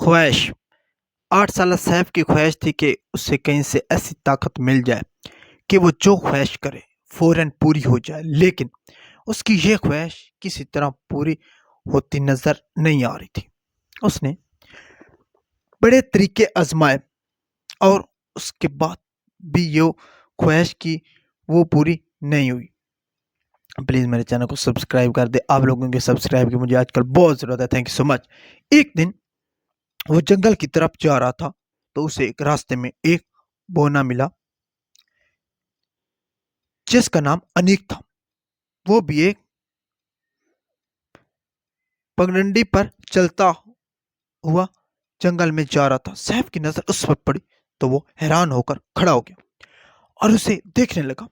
ख्वाहिश 8 साल सैफ की ख्वाहिश थी कि उसे कहीं से ऐसी ताकत मिल जाए कि वो जो ख्वाहिश करे फौरन पूरी हो जाए, लेकिन उसकी ये ख्वाहिश किसी तरह पूरी होती नजर नहीं आ रही थी। उसने बड़े तरीके आजमाए और उसके बाद भी ये ख्वाहिश की वो पूरी नहीं हुई। प्लीज़ मेरे चैनल को सब्सक्राइब कर दे। आप लोगों के सब्सक्राइब की मुझे आजकल बहुत ज़रूरत है। Thank you so much. एक दिन वो जंगल की तरफ जा रहा था तो उसे एक रास्ते में एक बोना मिला जिसका नाम अनीक था। वो भी एक पगडंडी पर चलता हुआ जंगल में जा रहा था। सैफ की नजर उस पर पड़ी तो वो हैरान होकर खड़ा हो गया और उसे देखने लगा।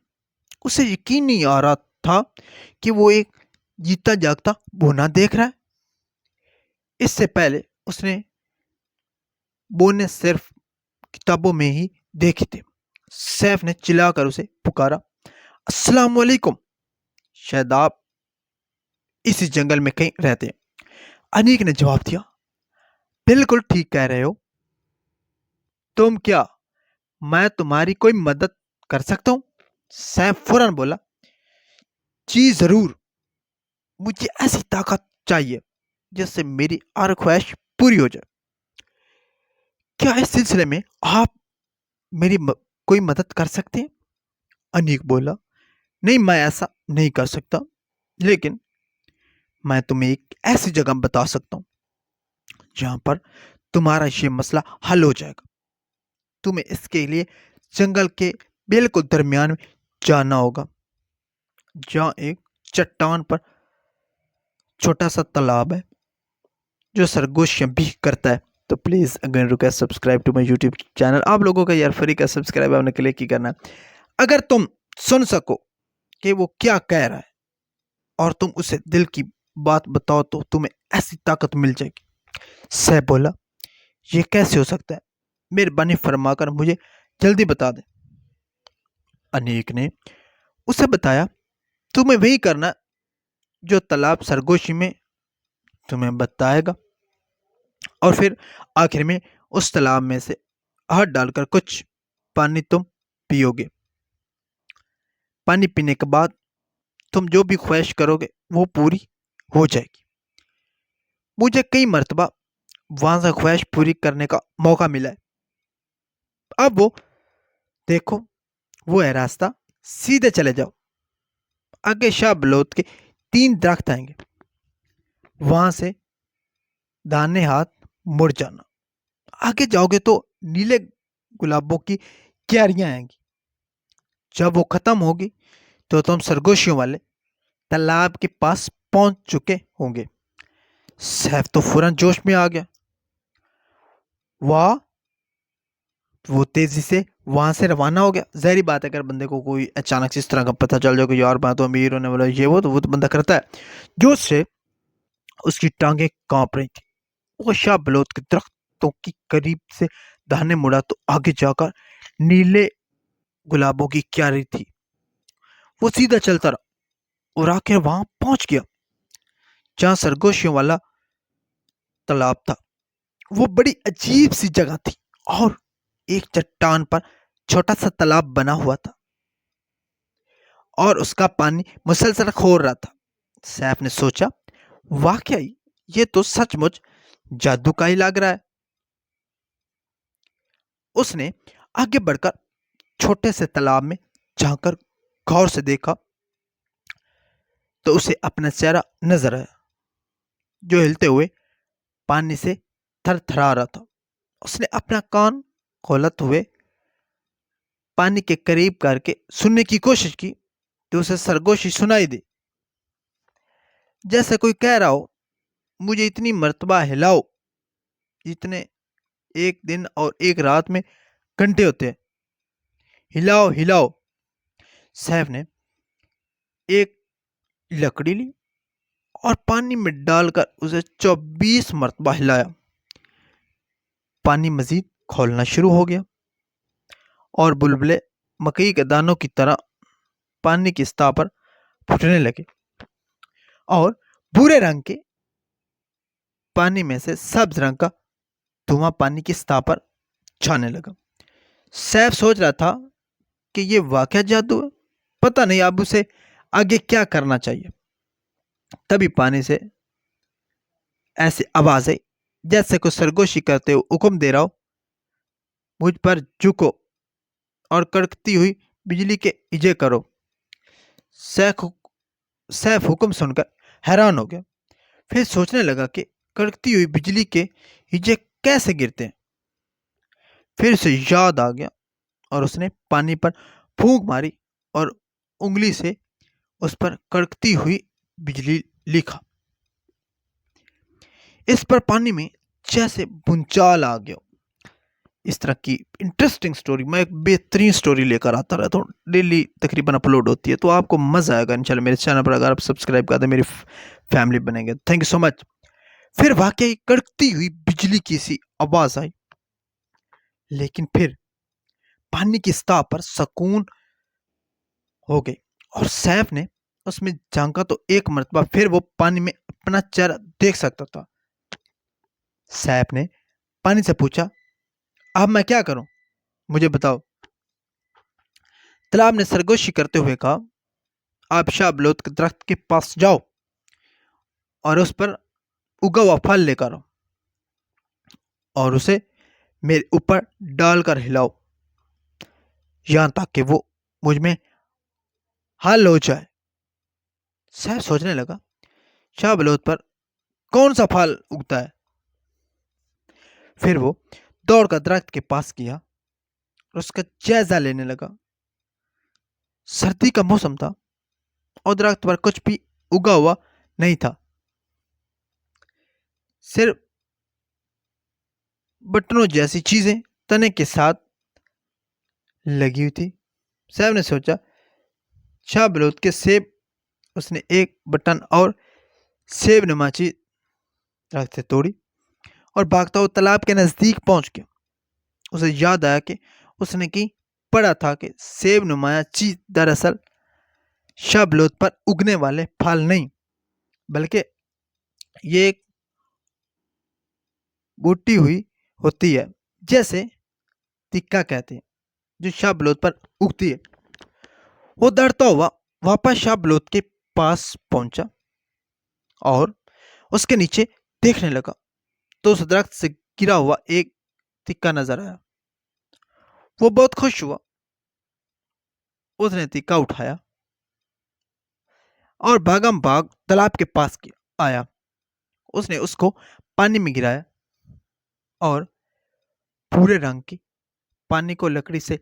उसे यकीन नहीं आ रहा था कि वो एक जीता जागता बोना देख रहा है। इससे पहले उसने बोने सिर्फ किताबों में ही देखे थे। सैफ ने चिल्लाकर उसे पुकारा, अस्सलाम वालेकुम, शायद आप इसी जंगल में कहीं रहते हैं। अनीक ने जवाब दिया, बिल्कुल ठीक कह रहे हो। तुम क्या, मैं तुम्हारी कोई मदद कर सकता हूं? सैफ फौरन बोला, जी जरूर, मुझे ऐसी ताकत चाहिए जिससे मेरी हर ख्वाहिश पूरी हो जाए। क्या इस सिलसिले में आप मेरी कोई मदद कर सकते हैं? अनीक बोला, नहीं, मैं ऐसा नहीं कर सकता, लेकिन मैं तुम्हें एक ऐसी जगह बता सकता हूं जहां पर तुम्हारा ये मसला हल हो जाएगा। तुम्हें इसके लिए जंगल के बिल्कुल दरमियान में जाना होगा, जहां एक चट्टान पर छोटा सा तालाब है जो सरगोशियां भी करता है। तो प्लीज़ अगर request, subscribe to my YouTube channel. आप लोगों का यार फ्री का सब्सक्राइब आपने क्लिक ही करना है। अगर तुम सुन सको कि वो क्या कह रहा है और तुम उसे दिल की बात बताओ तो तुम्हें ऐसी ताकत मिल जाएगी। सैफ बोला, ये कैसे हो सकता है? मेहरबानी फरमाकर मुझे जल्दी बता दे। अनीक ने उसे बताया, तुम्हें वही करना जो तालाब सरगोशी में तुम्हें बताएगा, और फिर आखिर में उस तालाब में से हाथ डालकर कुछ पानी तुम पियोगे। पानी पीने के बाद तुम जो भी ख्वाहिश करोगे वो पूरी हो जाएगी। मुझे कई मर्तबा वहां से ख्वाहिश पूरी करने का मौका मिला है। अब वो देखो, वो है रास्ता, सीधे चले जाओ। आगे शाह बलोत के 3 दरख्त आएंगे, वहां से दाहिने हाथ मुड़ जाना। आगे जाओगे तो नीले गुलाबों की क्यारियां आएंगी। जब वो खत्म होगी तो तुम सरगोशियों वाले तालाब के पास पहुंच चुके होंगे। सैफ तो फौरन जोश में आ गया। वाह, वो तेजी से वहां से रवाना हो गया। जहरी बात है, अगर बंदे को कोई अचानक से इस तरह का पता चल जाए कि यार मैं तो अमीर होने वाला, ये वो तो बंदा करता है। जोश से उसकी टांगें कांप रही थी। वो शाह बलूत के दरख्तों की करीब से दाहिने मुड़ा तो आगे जाकर नीले गुलाबों की क्यारी थी। वो सीधा चलता रहा और आखिर वहां पहुंच गया जहां सरगोशियों वाला तालाब था। वो बड़ी अजीब सी जगह थी और एक चट्टान पर छोटा सा तालाब बना हुआ था और उसका पानी मुसलसल खोर रहा था। सैफ ने सोचा, वाकई ये तो सचमुच जादू का ही लग रहा है। उसने आगे बढ़कर छोटे से तालाब में झांककर गौर से देखा तो उसे अपना चेहरा नजर आया जो हिलते हुए पानी से थरथरा रहा था। उसने अपना कान खोलते हुए पानी के करीब करके सुनने की कोशिश की तो उसे सरगोशी सुनाई दी, जैसे कोई कह रहा हो, मुझे इतनी मर्तबा हिलाओ जितने एक दिन और एक रात में घंटे होते हैं। हिलाओ हिलाओ। सैफ ने एक लकड़ी ली और पानी में डालकर उसे 24 मरतबा हिलाया। पानी मजीद खोलना शुरू हो गया और बुलबुले मकई के दानों की तरह पानी की सतह पर फूटने लगे और भूरे रंग के पानी में से सब्ज रंग का धुआं पानी की सतह पर छाने लगा। सैफ सोच रहा था कि ये वाकया जादू है, पता नहीं अब उसे आगे क्या करना चाहिए। तभी पानी से ऐसी आवाज आई जैसे कोई सरगोशी करते हुए हुक्म दे रहा हो, मुझ पर झुको और कड़कती हुई बिजली के इजे करो। सैफ सैफ हुक्म सुनकर हैरान हो गया। फिर सोचने लगा कि कड़कती हुई बिजली के हिज्जे कैसे गिरते हैं। फिर उसे याद आ गया और उसने पानी पर फूंक मारी और उंगली से उस पर कड़कती हुई बिजली लिखा। इस पर पानी में जैसे भूचाल आ गया। इस तरह की इंटरेस्टिंग स्टोरी मैं एक बेहतरीन स्टोरी लेकर आता रहता हूँ, डेली तकरीबन अपलोड होती है, तो आपको मजा आएगा इंशाल्लाह। मेरे चैनल पर अगर आप सब्सक्राइब कर दे मेरी फैमिली बनेंगे। Thank you so much. फिर वाकई कड़कती हुई बिजली की सी आवाज आई, लेकिन फिर पानी की सतह पर सुकून हो गई और सैफ ने उसमें झांका तो एक मर्तबा फिर वो पानी में अपना चेहरा देख सकता था। सैफ ने पानी से पूछा, अब मैं क्या करूं, मुझे बताओ। तालाब ने सरगोशी करते हुए कहा, आप शाहबलूत के दरख्त के पास जाओ और उस पर उगा हुआ फल लेकर आओ और उसे मेरे ऊपर डालकर हिलाओ यहां तक कि वो मुझ में हल हो जाए। सैफ सोचने लगा, शाहबलूत पर कौन सा फल उगता है। फिर वो दौड़कर दरख्त के पास गया और उसका जायजा लेने लगा। सर्दी का मौसम था और दरख्त पर कुछ भी उगा हुआ नहीं था, सिर्फ बटनों जैसी चीजें तने के साथ लगी हुई थी। सैफ ने सोचा, शाहबलूत के सेब। उसने एक बटन और सेब नुमा चीज दरख्त से तोड़ी और भागता हुआ तालाब के नजदीक पहुंच गया। उसे याद आया कि उसने की पढ़ा था कि सेब नुमाया चीज दरअसल शाहबलूत पर उगने वाले फल नहीं, बल्कि ये एक बूटी हुई होती है, जैसे तिक्का कहते हैं, जो शाहबलूत पर उगती है। वो दौड़ता हुआ वापस शाहबलूत के पास पहुंचा और उसके नीचे देखने लगा तो उस दरख्त से गिरा हुआ एक तिक्का नजर आया। वो बहुत खुश हुआ। उसने तिक्का उठाया और भागम भाग तालाब के पास आया। उसने उसको पानी में गिराया और भूरे रंग की पानी को लकड़ी से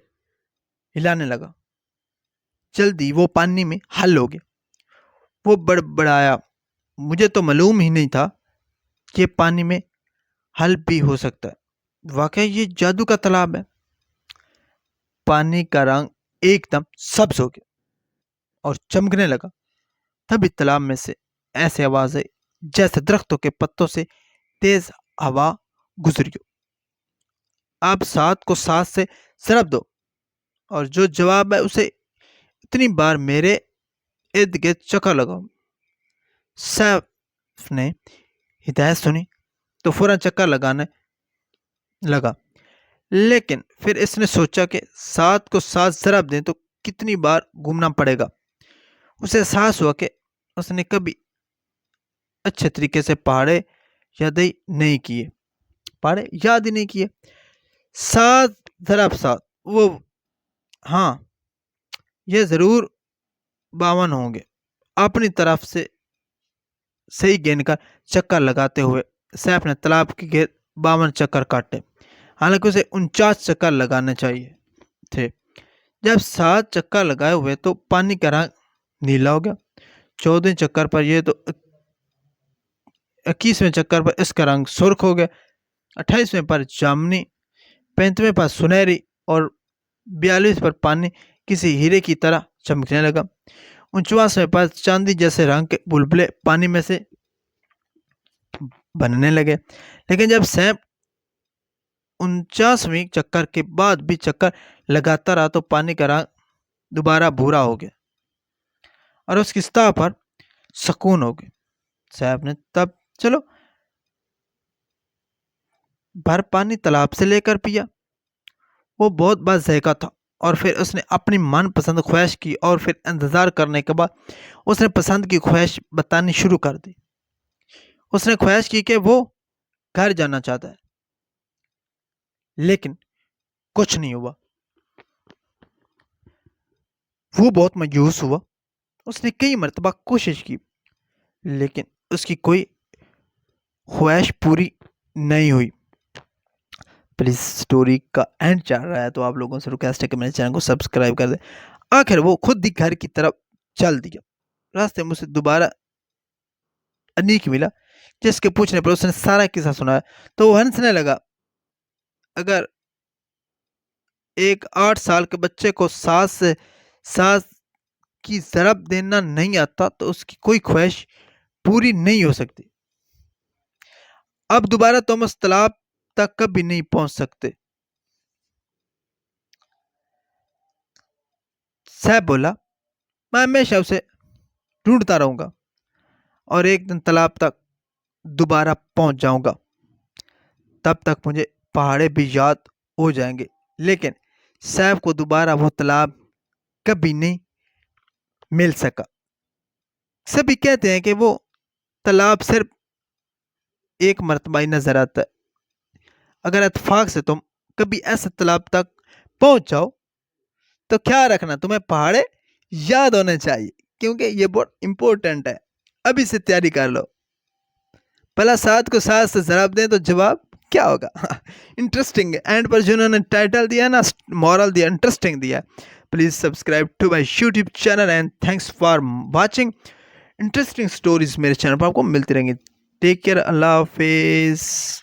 हिलाने लगा। जल्दी वो पानी में हल हो गया। वो बड़बड़ाया, मुझे तो मालूम ही नहीं था कि पानी में हल भी हो सकता है। वाकई ये जादू का तालाब है। पानी का रंग एकदम सब्ज हो गया और चमकने लगा। तभी तालाब में से ऐसी आवाज आई जैसे दरख्तों के पत्तों से तेज हवा गुजरी हो। आप सात को सात से सरब दो और जो जवाब है उसे इतनी बार मेरे इर्द गिर्द चक्कर लगाओ। सैफ ने हिदायत सुनी तो फौरन चक्कर लगाने लगा, लेकिन फिर इसने सोचा कि सात को सात जरब दें तो कितनी बार घूमना पड़ेगा। उसे एहसास हुआ कि उसने कभी अच्छे तरीके से पहाड़े याद ही नहीं किए। पहाड़े याद ही नहीं किए। सात जरब सात, वो हाँ, ये जरूर 52 होंगे। अपनी तरफ से सही गेंद का चक्कर लगाते हुए सैफ ने तालाब के गिर्द 52 चक्कर काटे। हालांकि उसे 49 चक्कर लगाने चाहिए थे। जब 7 चक्कर लगाए हुए तो पानी का रंग नीला हो गया। 14वें चक्कर पर यह तो 21वें चक्कर पर इसका रंग सुर्ख हो गया। 28वें पर जामनी, 35वें पर सुनहरी और 42 पर पानी किसी हीरे की तरह चमकने लगा। 49वें पर चांदी जैसे रंग के बुलबुले पानी में से बनने लगे। लेकिन जब सैफ 49वें चक्कर के बाद भी चक्कर लगाता रहा तो पानी का रंग दोबारा भूरा हो गया और उसकी सतह पर सुकून हो गया। सैफ ने तब चलो भर पानी तालाब से लेकर पिया। वो बहुत बाज़ायका था और फिर उसने अपनी मनपसंद ख्वाहिश की और फिर इंतज़ार करने के बाद उसने पसंद की ख्वाहिश बतानी शुरू कर दी। उसने ख्वाहिश की कि वो घर जाना चाहता है, लेकिन कुछ नहीं हुआ। वो बहुत मायूस हुआ। उसने कई मरतबा कोशिश की, लेकिन उसकी कोई ख्वाहिश पूरी नहीं हुई। प्लीज़ स्टोरी का एंड चल रहा है तो आप लोगों से रिक्वेस्ट है कि मेरे चैनल को सब्सक्राइब कर दें। आखिर वो खुद ही घर की तरफ चल दिया। रास्ते में उसे दोबारा अनीक मिला, जिसके पूछने पर उसने सारा किस्सा सुनाया। तो वो हंसने लगा। अगर एक 8 साल के बच्चे को सास की ज़रब देना नहीं आता तो उसकी कोई ख्वाहिश पूरी नहीं हो सकती। अब दोबारा थॉमस तालाब तक कभी नहीं पहुंच सकते। सैफ बोला, मैं हमेशा उसे ढूंढता रहूंगा और एक दिन तालाब तक दोबारा पहुंच जाऊंगा। तब तक मुझे पहाड़े भी याद हो जाएंगे। लेकिन सैफ को दोबारा वो तालाब कभी नहीं मिल सका। सभी कहते हैं कि वो तालाब सिर्फ एक मरतबा ही नजर आता है। अगर इत्तेफाक से तुम कभी ऐसे तालाब तक पहुंच जाओ तो क्या रखना, तुम्हें पहाड़े याद होने चाहिए, क्योंकि ये बहुत इंपॉर्टेंट है। अभी से तैयारी कर लो। भला सात को सात से जवाब दें तो जवाब क्या होगा? इंटरेस्टिंग है। एंड पर जिन्होंने टाइटल दिया ना, मॉरल दिया, इंटरेस्टिंग दिया। Please subscribe to my YouTube channel and thanks for watching. Interesting stories मेरे चैनल पर आपको मिलती रहेंगी। टेक केयर, अल्लाह हाफिज।